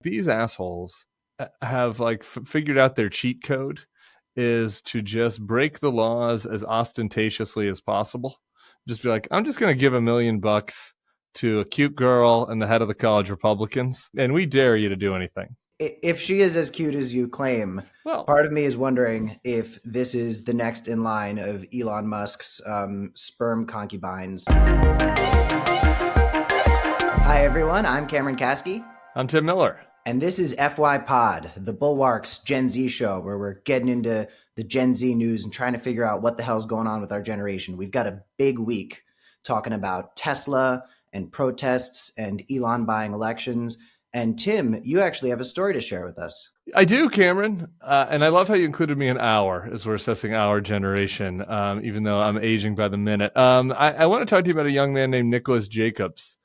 These assholes have like figured out their cheat code is to just break the laws as ostentatiously as possible. Just be like, I'm just going to give $1 million to a cute girl and the head of the college Republicans, and we dare you to do anything. If she is as cute as you claim, Well, part of me is wondering if this is the next in line of Elon Musk's sperm concubines. Hi, everyone. I'm Cameron Kasky. I'm Tim Miller. And this is FYPod, the Bulwark's Gen Z show, where we're getting into the Gen Z news and trying to figure out what the hell's going on with our generation. We've got a big week talking about Tesla and protests and Elon buying elections. And Tim, you actually have a story to share with us. I do, Cameron. And I love how you included me in our, as we're assessing our generation, even though I'm aging by the minute. I want to talk to you about a young man named Nicholas Jacobs.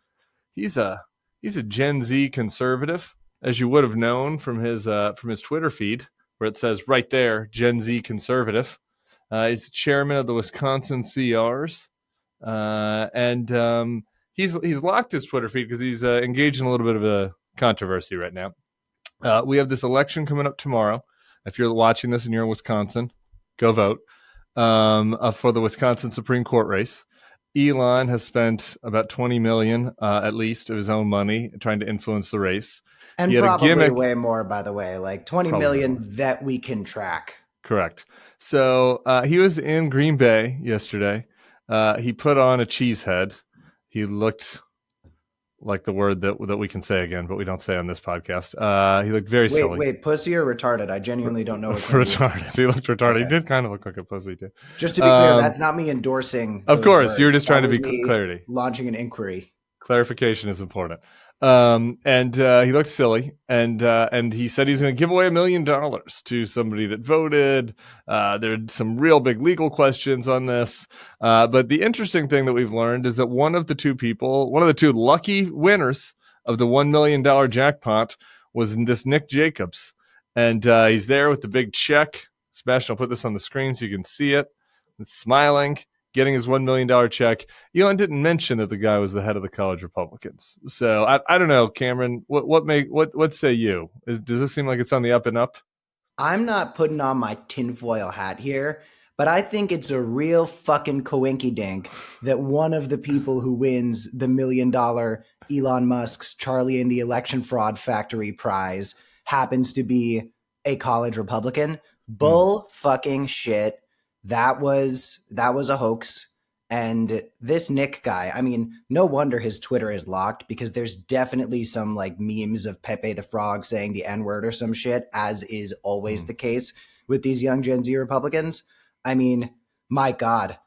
He's a Gen Z conservative, as you would have known from his Twitter feed, where it says right there, Gen Z conservative. He's the chairman of the Wisconsin CRs, and he's locked his Twitter feed because he's engaged in a little bit of a controversy right now. We have this election coming up tomorrow. If you're watching this and you're in Wisconsin, go vote for the Wisconsin Supreme Court race. Elon has spent about $20 million, at least, of his own money trying to influence the race. And probably way more, by the way, like 20 million more that we can track. Correct. So he was in Green Bay yesterday. He put on a cheese head. He looked like the word that we can say again, but we don't say on this podcast. He looked very silly. Wait, pussy or retarded? I genuinely don't know. Retarded. He looked retarded. Okay. He did kind of look like a pussy too. Just to be clear, that's not me endorsing. Of course, words. You're just trying to be clarity. Launching an inquiry. Clarification is important. And he looked silly, and he said he's going to give away $1 million to somebody that voted. There's some real big legal questions on this. But the interesting thing that we've learned is that one of the two lucky winners of the $1 million jackpot was this Nick Jacobs. And he's there with the big check. Sebastian, I'll put this on the screen so you can see it. It's smiling, getting his $1 million check. Elon didn't mention that the guy was the head of the college Republicans. So I don't know, Cameron, what say you? Does this seem like it's on the up and up? I'm not putting on my tinfoil hat here, but I think it's a real fucking coinky-dink that one of the people who wins the $1 million Elon Musk's Charlie and the Election Fraud Factory prize happens to be a college Republican. Bull fucking shit. That was a hoax. And this Nick guy, I mean, no wonder his Twitter is locked, because there's definitely some like memes of Pepe the Frog saying the N-word or some shit, as is always the case with these young Gen Z Republicans. I mean, my God,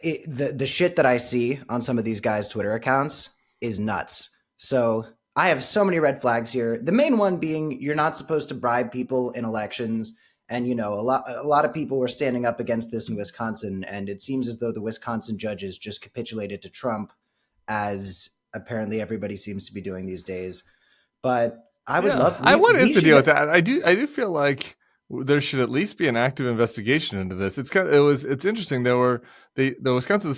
the shit that I see on some of these guys' Twitter accounts is nuts. So I have so many red flags here. The main one being you're not supposed to bribe people in elections. And, you know, a lot of people were standing up against this in Wisconsin, and it seems as though the Wisconsin judges just capitulated to Trump, as apparently everybody seems to be doing these days. But I would love. What is the deal with that? I do feel like there should at least be an active investigation into this. It's interesting. The Wisconsin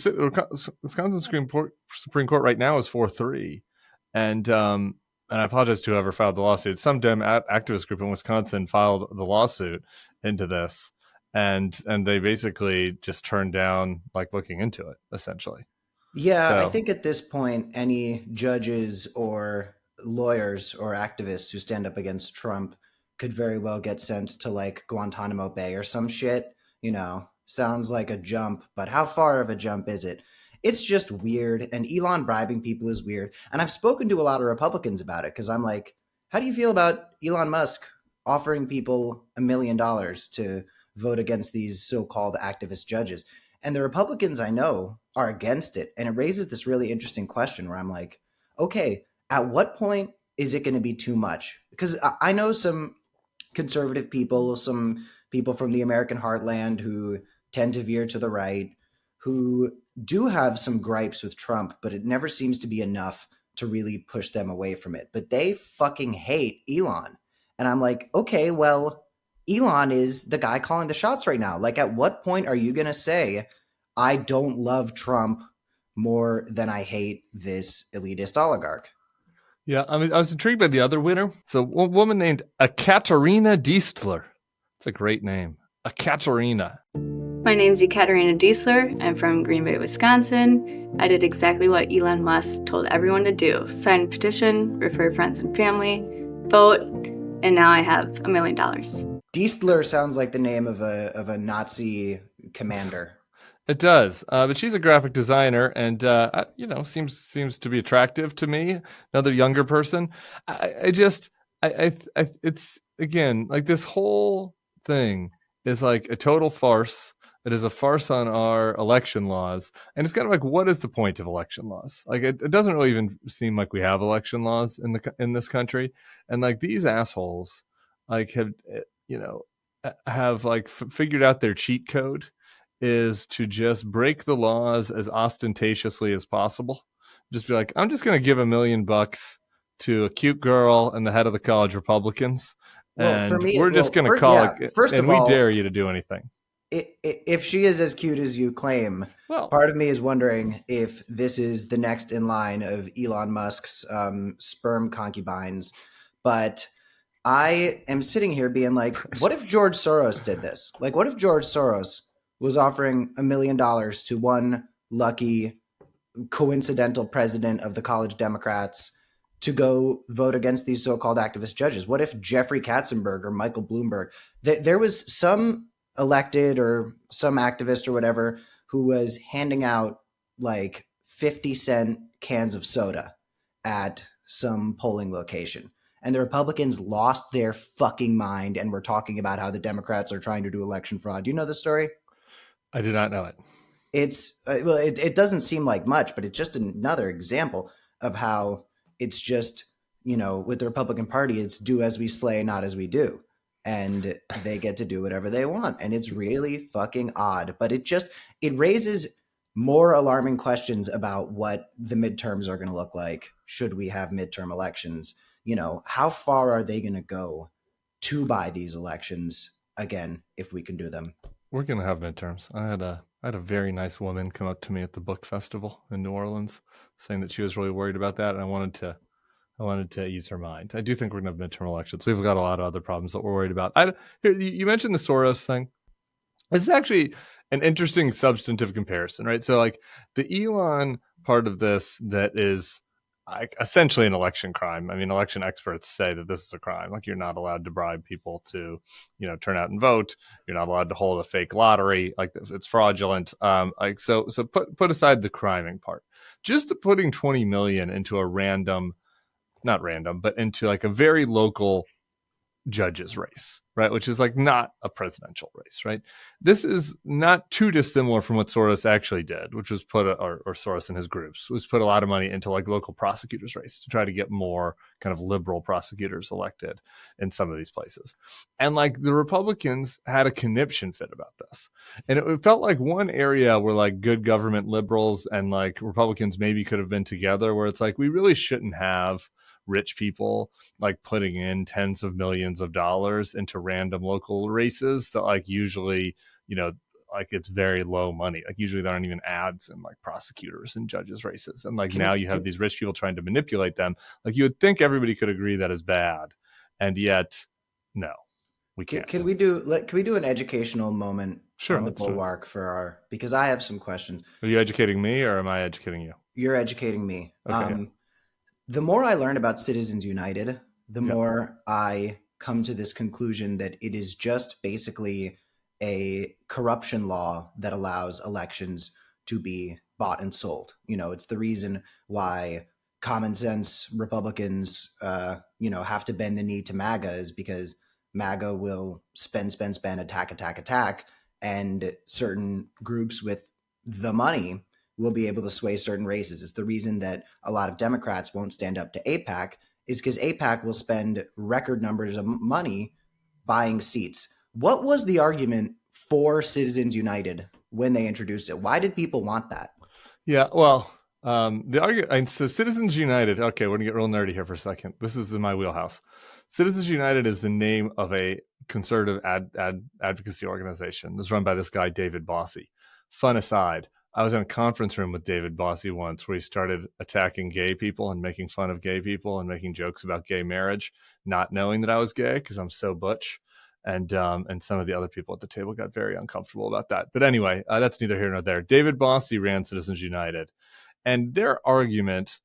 Supreme Court right now is 4-3, and I apologize to whoever filed the lawsuit. Some Dem activist group in Wisconsin filed the lawsuit into this, and they basically just turned down like looking into it, essentially. Yeah, so I think at this point, any judges or lawyers or activists who stand up against Trump could very well get sent to like Guantanamo Bay or some shit. You know, sounds like a jump, but how far of a jump is it? It's just weird, and Elon bribing people is weird. And I've spoken to a lot of Republicans about it, because I'm like, how do you feel about Elon Musk offering people $1 million to vote against these so-called activist judges? And the Republicans I know are against it. And it raises this really interesting question where I'm like, okay, at what point is it going to be too much? Because I know some conservative people, some people from the American heartland who tend to veer to the right, who do have some gripes with Trump, but it never seems to be enough to really push them away from it. But they fucking hate Elon. And I'm like, okay, well, Elon is the guy calling the shots right now. Like, at what point are you going to say, I don't love Trump more than I hate this elitist oligarch? Yeah, I mean, I was intrigued by the other winner. So, a woman named Ekaterina Diestler. It's a great name. Ekaterina. My name's Ekaterina Diestler. I'm from Green Bay, Wisconsin. I did exactly what Elon Musk told everyone to do: sign a petition, refer friends and family, vote, and now I have $1 million. Diestler sounds like the name of a Nazi commander. It does, but she's a graphic designer, and seems to be attractive to me. Another younger person. It's again like this whole thing is like a total farce. It is a farce on our election laws, and it's kind of like, what is the point of election laws? Like, it doesn't really even seem like we have election laws in this country, and like these assholes, like have like figured out their cheat code is to just break the laws as ostentatiously as possible. Just be like, I'm just going to give $1 million to a cute girl and the head of the college Republicans, Well, for and me, we're just going to call it. First and of we all, dare you to do anything. If she is as cute as you claim, part of me is wondering if this is the next in line of Elon Musk's sperm concubines. But I am sitting here being like, what if George Soros did this? Like, what if George Soros was offering $1 million to one lucky coincidental president of the college Democrats to go vote against these so-called activist judges? What if Jeffrey Katzenberg or Michael Bloomberg, there was some elected or some activist or whatever who was handing out like 50-cent cans of soda at some polling location, and the Republicans lost their fucking mind and were talking about how the Democrats are trying to do election fraud. Do you know the story? I do not know it. It doesn't seem like much, but it's just another example of how it's just, with the Republican Party, it's do as we slay, not as we do. And they get to do whatever they want. And it's really fucking odd. But it raises more alarming questions about what the midterms are going to look like should we have midterm elections. How far are they going to go to buy these elections again, if we can do them? We're going to have midterms. I had a very nice woman come up to me at the book festival in New Orleans saying that she was really worried about that. And I wanted to ease her mind. I do think we're going to have midterm elections. We've got a lot of other problems that we're worried about. You mentioned the Soros thing. This is actually an interesting substantive comparison, right? So like the Elon part of this that is like essentially an election crime. I mean, election experts say that this is a crime. Like, you're not allowed to bribe people to, turn out and vote. You're not allowed to hold a fake lottery. Like, it's fraudulent. So put aside the criming part. Just putting 20 million into a not random, but into like a very local judges race, right? Which is like not a presidential race, right? This is not too dissimilar from what Soros actually did, which was or Soros and his groups was put a lot of money into like local prosecutors race to try to get more kind of liberal prosecutors elected in some of these places. And like the Republicans had a conniption fit about this. And it felt like one area where like good government liberals and like Republicans maybe could have been together, where it's like, we really shouldn't have rich people like putting in tens of millions of dollars into random local races that like usually, like it's very low money. Like usually there aren't even ads in like prosecutors and judges races. And like now you have these rich people trying to manipulate them. Like you would think everybody could agree that is bad. And yet, no, we can't. Can we do an educational moment on the Bulwark because I have some questions. Are you educating me or am I educating you? You're educating me. Okay, The more I learn about Citizens United, the more I come to this conclusion that it is just basically a corruption law that allows elections to be bought and sold. It's the reason why common sense Republicans, have to bend the knee to MAGA, is because MAGA will spend, attack, and certain groups with the money will be able to sway certain races. It's the reason that a lot of Democrats won't stand up to AIPAC, is because AIPAC will spend record numbers of money buying seats. What was the argument for Citizens United when they introduced it? Why did people want that? Yeah, well, the argument. So Citizens United. Okay, we're gonna get real nerdy here for a second. This is in my wheelhouse. Citizens United is the name of a conservative advocacy organization. It's run by this guy David Bossie. Fun aside. I was in a conference room with David Bossie once where he started attacking gay people and making fun of gay people and making jokes about gay marriage, not knowing that I was gay because I'm so butch. And some of the other people at the table got very uncomfortable about that. But anyway, that's neither here nor there. David Bossie ran Citizens United, and their argument,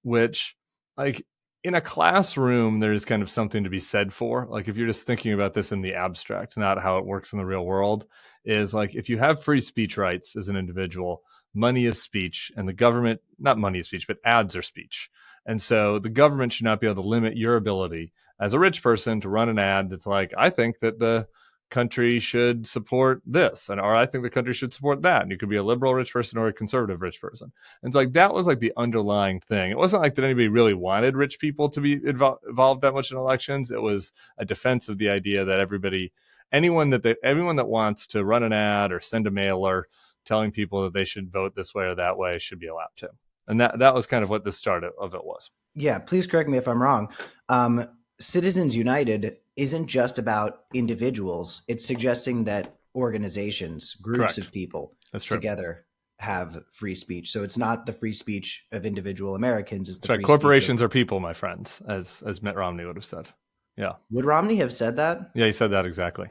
which, like, in a classroom, there's kind of something to be said for. Like, if you're just thinking about this in the abstract, not how it works in the real world, is like, if you have free speech rights as an individual, money is speech, and the government, not money is speech, but ads are speech. And so the government should not be able to limit your ability as a rich person to run an ad that's like, I think that the country should support this, and or I think the country should support that. And you could be a liberal rich person or a conservative rich person. And so, like, that was like the underlying thing. It wasn't like that anybody really wanted rich people to be involved that much in elections. It was a defense of the idea that everyone that wants to run an ad or send a mailer telling people that they should vote this way or that way should be allowed to. And that was kind of what the start of it was. Yeah, please correct me if I'm wrong. Citizens United isn't just about individuals. It's suggesting that organizations, groups Correct. of people That's true. together have free speech. So it's not the free speech of individual Americans. It's the That's right. free Corporations are people, my friends, as Mitt Romney would have said. Yeah. Would Romney have said that? Yeah, he said that exactly.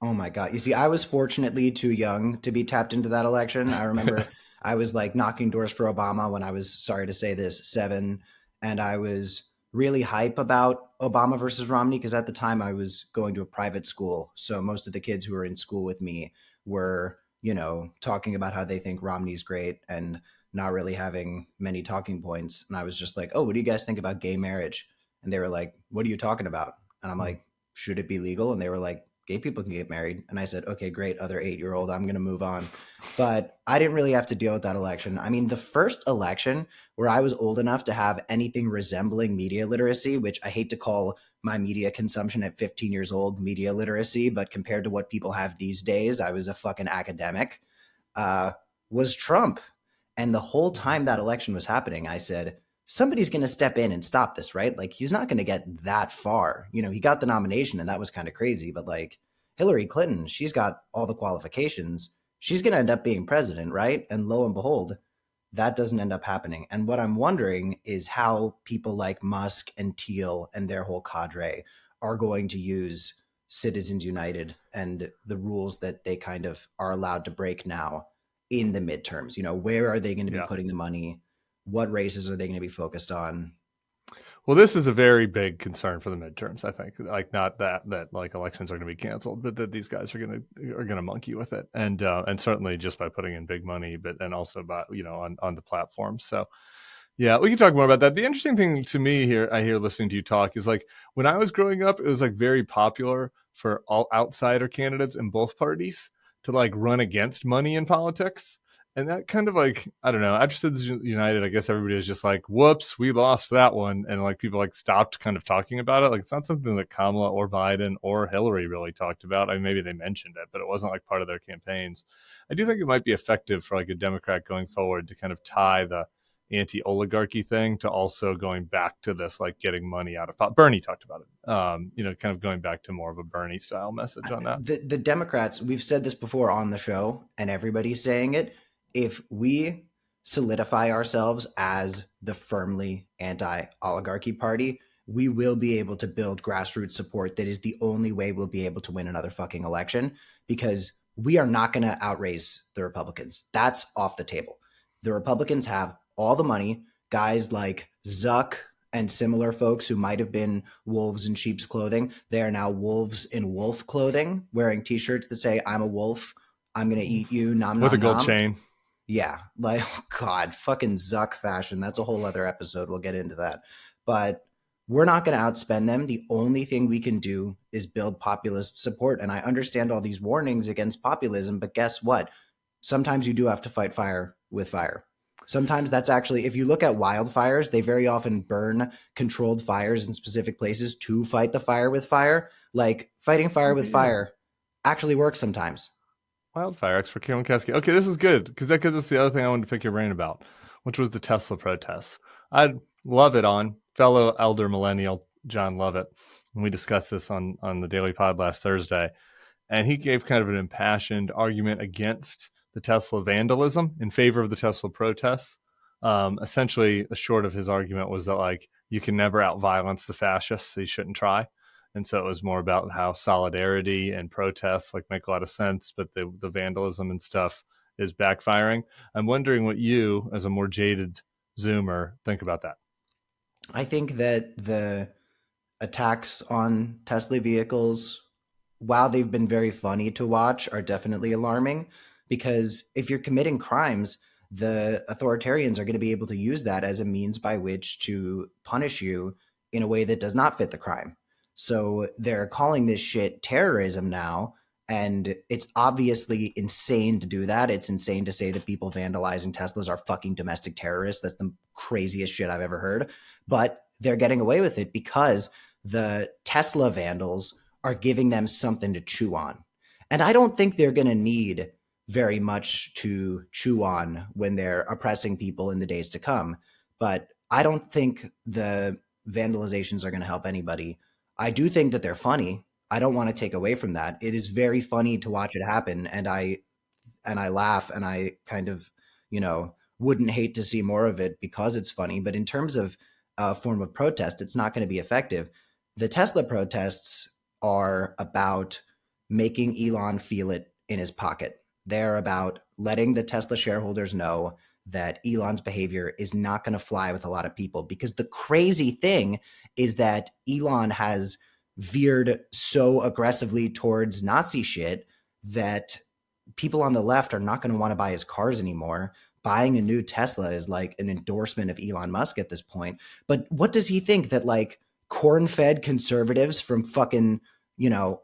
Oh my God. You see, I was fortunately too young to be tapped into that election. I remember I was like knocking doors for Obama when I was, sorry to say this, 7. And I was really hype about Obama versus Romney because at the time I was going to a private school. So most of the kids who were in school with me were, talking about how they think Romney's great and not really having many talking points. And I was just like, oh, what do you guys think about gay marriage? And they were like, what are you talking about? And I'm like, should it be legal? And they were like, gay people can get married. And I said, okay, great, other 8-year-old, I'm going to move on. But I didn't really have to deal with that election. I mean, the first election where I was old enough to have anything resembling media literacy, which I hate to call my media consumption at 15 years old media literacy, but compared to what people have these days, I was a fucking academic, was Trump. And the whole time that election was happening, I said, somebody's going to step in and stop this, right? Like, he's not going to get that far. He got the nomination and that was kind of crazy, but like Hillary Clinton, she's got all the qualifications. She's going to end up being president, right? And lo and behold, that doesn't end up happening. And what I'm wondering is how people like Musk and Thiel and their whole cadre are going to use Citizens United and the rules that they kind of are allowed to break now in the midterms. Where are they going to be putting the money? What races are they going to be focused on? Well, this is a very big concern for the midterms, I think. Like, not that like elections are going to be canceled, but that these guys are going to monkey with it, and certainly just by putting in big money, and also by on the platform. So yeah, we can talk more about that. The interesting thing to me here, I hear listening to you talk, is like when I was growing up, it was like very popular for all outsider candidates in both parties to like run against money in politics. And that kind of like, I don't know, after Citizens United, I guess everybody was just like, whoops, we lost that one. And like people like stopped kind of talking about it. Like, it's not something that Kamala or Biden or Hillary really talked about. I mean, maybe they mentioned it, but it wasn't like part of their campaigns. I do think it might be effective for like a Democrat going forward to kind of tie the anti-oligarchy thing to also going back to this, like getting money out of Bernie talked about it, kind of going back to more of a Bernie style message on that. The Democrats, we've said this before on the show and everybody's saying it. If we solidify ourselves as the firmly anti-oligarchy party, we will be able to build grassroots support. That is the only way we'll be able to win another fucking election, because we are not going to outraise the Republicans. That's off the table. The Republicans have all the money. Guys like Zuck and similar folks who might have been wolves in sheep's clothing, they are now wolves in wolf clothing, wearing T-shirts that say, I'm a wolf, I'm going to eat you, nom, nom, with a gold nom. chain. Yeah, like, oh God, fucking Zuck fashion. That's a whole other episode. We'll get into that. But we're not going to outspend them. The only thing we can do is build populist support. And I understand all these warnings against populism, but guess what? Sometimes you do have to fight fire with fire. Sometimes that's actually, if you look at wildfires, they very often burn controlled fires in specific places to fight the fire with fire. Like, fighting fire with fire actually works sometimes. Wildfire expert Cameron Cascade. Okay, this is good because that gives us the other thing I wanted to pick your brain about, which was the Tesla protests. I'd love it on fellow elder millennial John Lovett. And we discussed this on the Daily Pod last Thursday. And he gave kind of an impassioned argument against the Tesla vandalism in favor of the Tesla protests. Essentially, a short of his argument was that like you can never out-violence the fascists, so you shouldn't try. And so it was more about how solidarity and protests like make a lot of sense, but the vandalism and stuff is backfiring. I'm wondering what you, as a more jaded Zoomer, think about that. I think that the attacks on Tesla vehicles, while they've been very funny to watch, are definitely alarming, because if you're committing crimes, the authoritarians are going to be able to use that as a means by which to punish you in a way that does not fit the crime. So they're calling this shit terrorism now, and it's obviously insane to do that. It's insane to say that people vandalizing Teslas are fucking domestic terrorists. That's the craziest shit I've ever heard. But they're getting away with it because the Tesla vandals are giving them something to chew on. And I don't think they're going to need very much to chew on when they're oppressing people in the days to come. But I don't think the vandalizations are going to help anybody. I do think that they're funny. I don't want to take away from that. It is very funny to watch it happen, and I laugh, and I kind of, wouldn't hate to see more of it because it's funny. But in terms of a form of protest, it's not going to be effective. The Tesla protests are about making Elon feel it in his pocket. They're about letting the Tesla shareholders know that Elon's behavior is not going to fly with a lot of people, because the crazy thing is that Elon has veered so aggressively towards Nazi shit that people on the left are not going to want to buy his cars anymore. Buying a new Tesla is like an endorsement of Elon Musk at this point. But what does he think, that like corn-fed conservatives from fucking,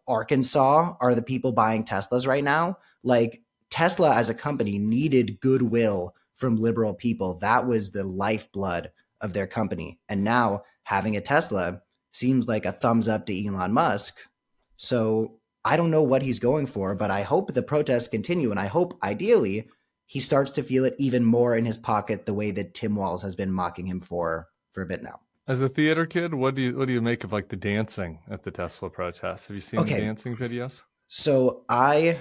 Arkansas are the people buying Teslas right now? Like, Tesla as a company needed goodwill from liberal people. That was the lifeblood of their company. And now having a Tesla seems like a thumbs up to Elon Musk. So I don't know what he's going for, but I hope the protests continue. And I hope, ideally, he starts to feel it even more in his pocket, the way that Tim Walz has been mocking him for a bit now. As a theater kid, what do you make of like the dancing at the Tesla protests? Have you seen the dancing videos? So I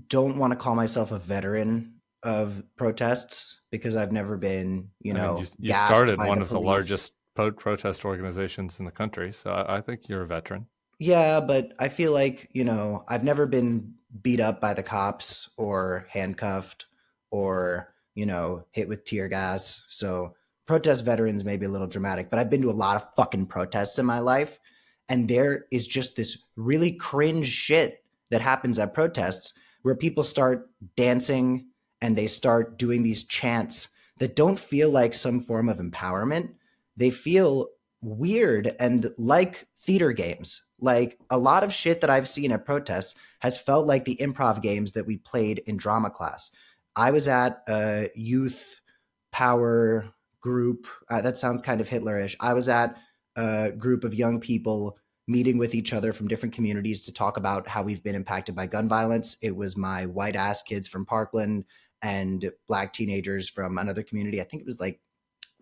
don't want to call myself a veteran of protests because I've never been, you started one of the largest protest organizations in the country, so I think you're a veteran. Yeah, but I feel like, I've never been beat up by the cops or handcuffed or, hit with tear gas. So protest veterans may be a little dramatic, but I've been to a lot of fucking protests in my life. And there is just this really cringe shit that happens at protests where people start dancing and they start doing these chants that don't feel like some form of empowerment. They feel weird and like theater games. Like, a lot of shit that I've seen at protests has felt like the improv games that we played in drama class. I was at a youth power group. That sounds kind of Hitlerish. I was at a group of young people meeting with each other from different communities to talk about how we've been impacted by gun violence. It was my white ass kids from Parkland and black teenagers from another community. I think it was like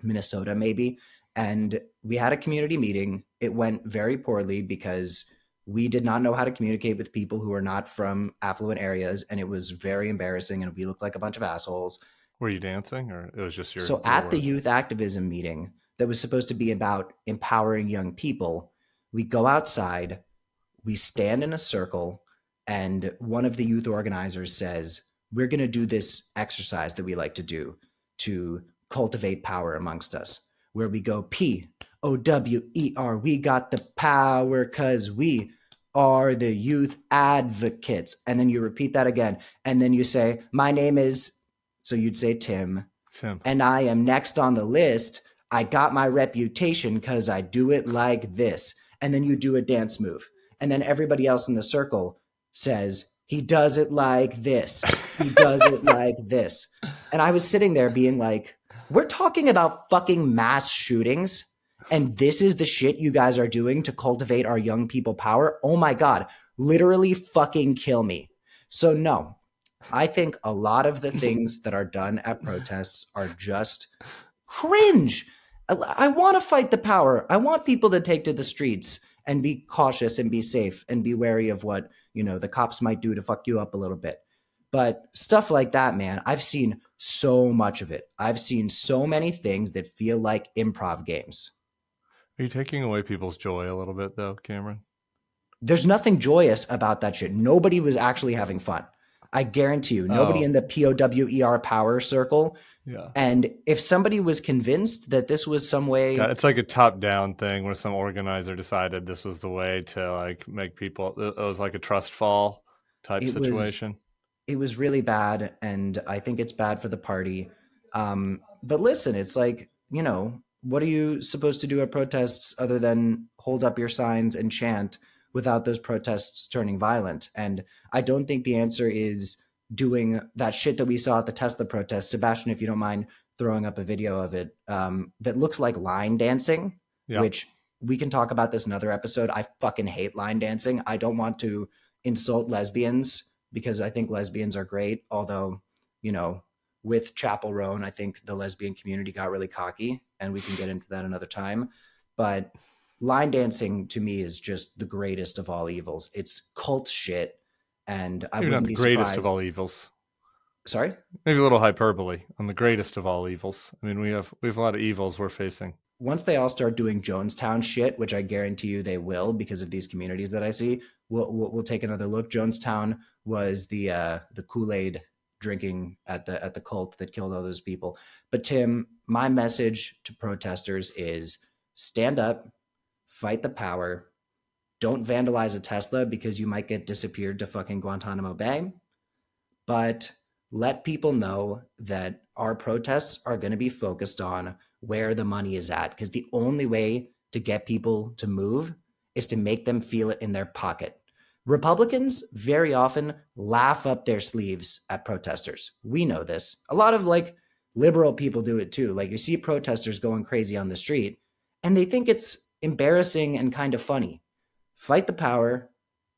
Minnesota, maybe. And we had a community meeting. It went very poorly because we did not know how to communicate with people who are not from affluent areas. And it was very embarrassing. And we looked like a bunch of assholes. Were you dancing, or it was just your... So at the youth activism meeting that was supposed to be about empowering young people, we go outside, we stand in a circle, and one of the youth organizers says, we're going to do this exercise that we like to do to cultivate power amongst us, where we go POWER, we got the power because we are the youth advocates. And then you repeat that again. And then you say, my name is... So you'd say Tim, and I am next on the list. I got my reputation because I do it like this. And then you do a dance move. And then everybody else in the circle says, he does it like this. He does it like this. And I was sitting there being like, we're talking about fucking mass shootings. And this is the shit you guys are doing to cultivate our young people power. Oh my God, literally fucking kill me. So no. I think a lot of the things that are done at protests are just cringe. I want to fight the power. I want people to take to the streets and be cautious and be safe and be wary of what, the cops might do to fuck you up a little bit. But stuff like that, man, I've seen so much of it. I've seen so many things that feel like improv games. Are you taking away people's joy a little bit, though, Cameron? There's nothing joyous about that shit. Nobody was actually having fun. I guarantee you, nobody in the POWER power circle. Yeah. And if somebody was convinced that this was some way, it's like a top-down thing where some organizer decided this was the way to like make people. It was like a trust fall type situation. It was really bad, and I think it's bad for the party. But listen, it's like, you know, what are you supposed to do at protests other than hold up your signs and chant without those protests turning violent? And I don't think the answer is doing that shit that we saw at the Tesla protest. Sebastian, if you don't mind throwing up a video of it, that looks like line dancing, which we can talk about this another episode. I fucking hate line dancing. I don't want to insult lesbians because I think lesbians are great. Although, you know, with Chapel Roan, I think the lesbian community got really cocky, and we can get into that another time. But line dancing to me is just the greatest of all evils. It's cult shit, and I wouldn't be surprised. Maybe not the greatest of all evils. Sorry? Maybe a little hyperbole on the greatest of all evils. I mean, we have a lot of evils we're facing. Once they all start doing Jonestown shit, which I guarantee you they will because of these communities that I see, we'll take another look. Jonestown was the Kool-Aid drinking at the cult that killed all those people. But Tim, my message to protesters is stand up, fight the power, don't vandalize a Tesla because you might get disappeared to fucking Guantanamo Bay, but let people know that our protests are going to be focused on where the money is at, because the only way to get people to move is to make them feel it in their pocket. Republicans very often laugh up their sleeves at protesters. We know this. A lot of like liberal people do it too. Like you see protesters going crazy on the street and they think it's embarrassing and kind of funny. Fight the power,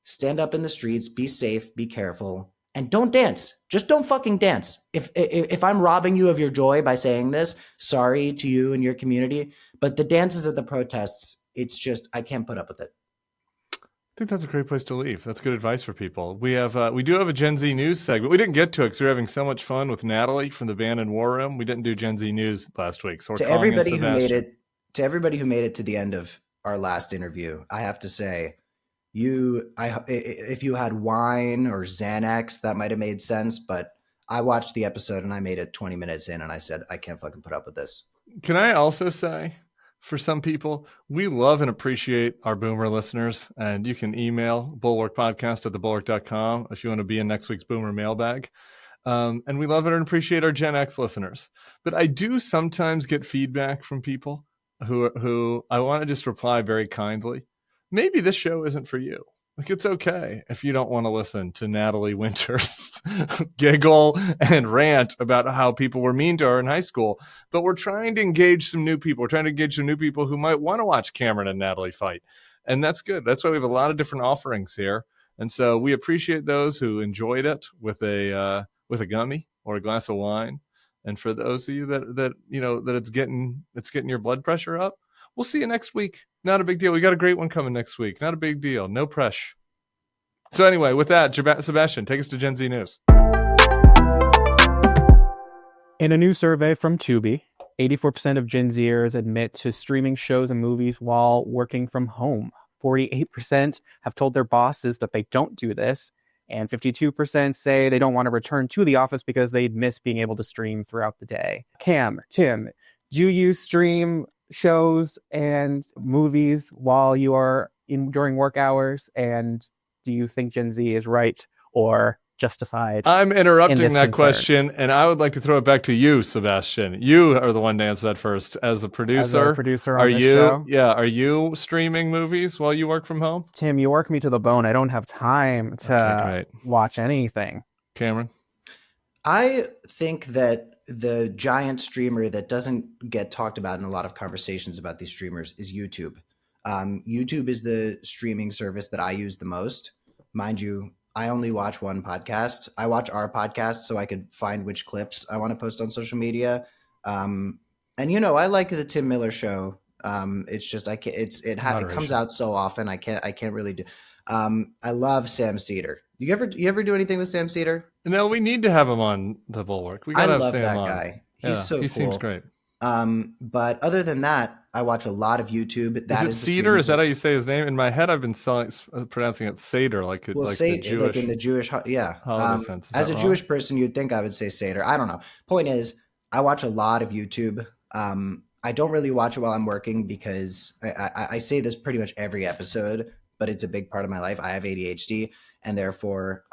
stand up in the streets, be safe, be careful, and don't dance. Just don't fucking dance. If I'm robbing you of your joy by saying this, sorry to you and your community, but the dances at the protests, it's just, I can't put up with it. I think that's a great place to leave. That's good advice for people. We do have a Gen Z news segment. We didn't get to it because we were having so much fun with Natalie from the band in War Room. We didn't do Gen Z news last week. So to everybody who made it to the end of our last interview, I have to say, if you had wine or Xanax, that might have made sense. But I watched the episode and I made it 20 minutes in, and I said, I can't fucking put up with this. Can I also say, for some people, we love and appreciate our boomer listeners, and you can email bulwarkpodcast@thebulwark.com if you want to be in next week's boomer mailbag. And we love and appreciate our Gen X listeners. But I do sometimes get feedback from people who I want to just reply very kindly. Maybe this show isn't for you. Like, it's okay if you don't want to listen to Natalie Winters giggle and rant about how people were mean to her in high school. But we're trying to engage some new people. We're trying to engage some new people who might want to watch Cameron and Natalie fight. And that's good. That's why we have a lot of different offerings here. And so we appreciate those who enjoyed it with a gummy or a glass of wine. And for those of you that you know that it's getting your blood pressure up, we'll see you next week. Not a big deal. We got a great one coming next week. Not a big deal. No pressure. So anyway, with that, Sebastian, take us to Gen Z News. In a new survey from Tubi, 84% of Gen Zers admit to streaming shows and movies while working from home. 48% have told their bosses that they don't do this. And 52% say they don't want to return to the office because they'd miss being able to stream throughout the day. Cam, Tim, do you stream shows and movies while you are during work hours? And do you think Gen Z is right or justified? I'm interrupting that concern? question, and I would like to throw it back to you, Sebastian. You are the one to answer that first. As a producer, on this show? Yeah, are you streaming movies while you work from home? Tim, you work me to the bone. I don't have time to watch anything. Cameron? I think that the giant streamer that doesn't get talked about in a lot of conversations about these streamers is YouTube. YouTube is the streaming service that I use the most. Mind you, I only watch one podcast. I watch our podcast so I could find which clips I want to post on social media. And you know, I like the Tim Miller show. It's just it comes out so often. I can't really do. I love Sam Cedar. You ever do anything with Sam Cedar? No, we need to have him on the Bulwark. We I gotta have love Sam that on. guy. Yeah, He's so he cool. seems great. But other than that, I watch a lot of YouTube. Is it the Cedar? Is that streaming how you say his name? In my head, I've been pronouncing it Seder, like Well, the say Jewish like in the Jewish, yeah. holiday sense. Is As that a wrong? Jewish person, you'd think I would say Seder. I don't know. Point is, I watch a lot of YouTube. I don't really watch it while I'm working because I say this pretty much every episode, but it's a big part of my life. I have ADHD, and therefore,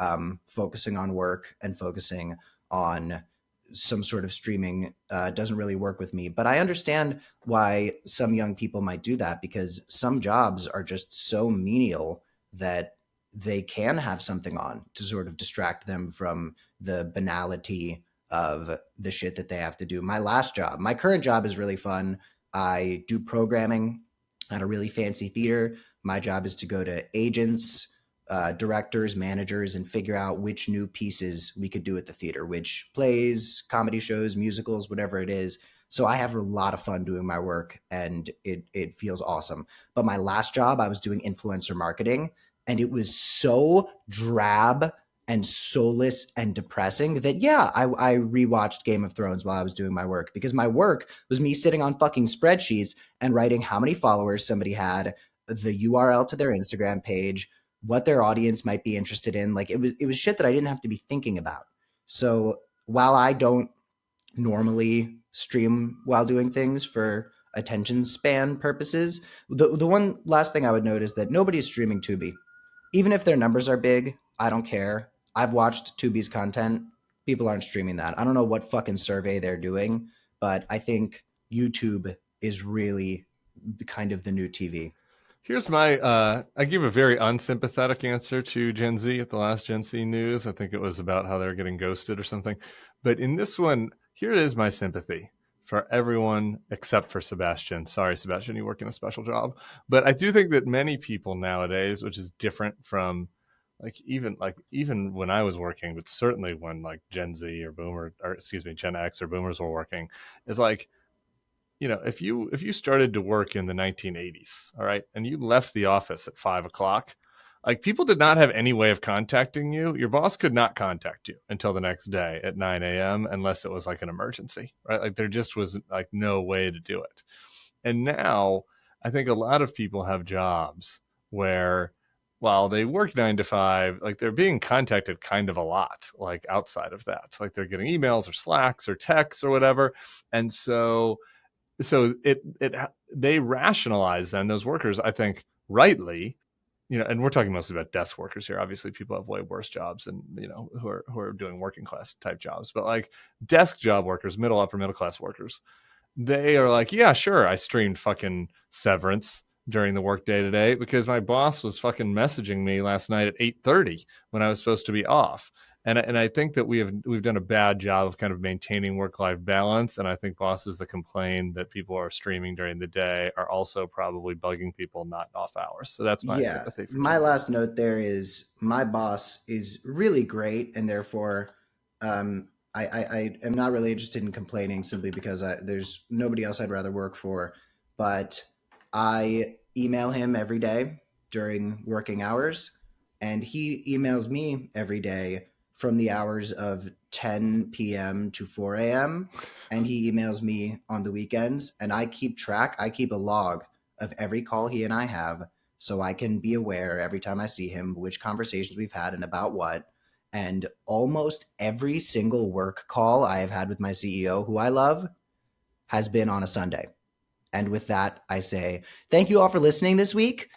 focusing on work and focusing on some sort of streaming doesn't really work with me. But I understand why some young people might do that, because some jobs are just so menial that they can have something on to sort of distract them from the banality of the shit that they have to do. My current job is really fun. I do programming at a really fancy theater. My job is to go to agents, directors, managers, and figure out which new pieces we could do at the theater, which plays, comedy shows, musicals, whatever it is. So I have a lot of fun doing my work, and it feels awesome. But my last job, I was doing influencer marketing, and it was so drab and soulless and depressing that, yeah, I rewatched Game of Thrones while I was doing my work, because my work was me sitting on fucking spreadsheets and writing how many followers somebody had, the URL to their Instagram page, what their audience might be interested in. Like, it was shit that I didn't have to be thinking about. So while I don't normally stream while doing things for attention span purposes, the one last thing I would note is that nobody's streaming Tubi. Even if their numbers are big, I don't care. I've watched Tubi's content. People aren't streaming that. I don't know what fucking survey they're doing, but I think YouTube is really kind of the new TV. Here's my I give a very unsympathetic answer to Gen Z at the last Gen Z news. I think it was about how they're getting ghosted or something. But in this one, here is my sympathy for everyone except for Sebastian. Sorry, Sebastian, you work in a special job. But I do think that many people nowadays, which is different from even when I was working, but certainly when like Gen Z or Gen X or boomers were working, is like, if you started to work in the 1980s, all right, and you left the office at 5 o'clock, like, people did not have any way of contacting you. Your boss could not contact you until the next day at 9 a.m. unless it was like an emergency, right? Like, there just was like no way to do it. And now I think a lot of people have jobs where, while they work 9 to 5, like, they're being contacted kind of a lot, like outside of that, like they're getting emails or Slacks or texts or whatever. And so they rationalize, then, those workers, I think rightly, and we're talking mostly about desk workers here. Obviously, people have way worse jobs and, who are doing working class type jobs, but like desk job workers, upper middle class workers, they are like, yeah, sure, I streamed fucking Severance during the workday today because my boss was fucking messaging me last night at 8:30 when I was supposed to be off. And I think that we've done a bad job of kind of maintaining work-life balance. And I think bosses that complain that people are streaming during the day are also probably bugging people not off hours. So that's my sympathy for my last note there is, my boss is really great, and therefore I am not really interested in complaining, simply because there's nobody else I'd rather work for. But I email him every day during working hours, and he emails me every day from the hours of 10 p.m. to 4 a.m. And he emails me on the weekends, and I keep a log of every call he and I have, so I can be aware every time I see him which conversations we've had and about what. And almost every single work call I have had with my CEO, who I love, has been on a Sunday. And with that, I say thank you all for listening this week.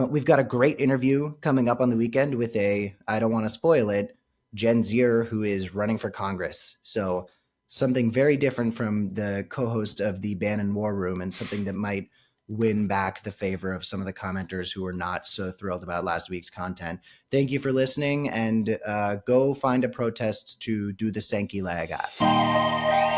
We've got a great interview coming up on the weekend with I don't want to spoil it, Gen Zer who is running for Congress. So something very different from the co-host of the Bannon War Room, and something that might win back the favor of some of the commenters who were not so thrilled about last week's content. Thank you for listening, and go find a protest to do the Sankey lag at.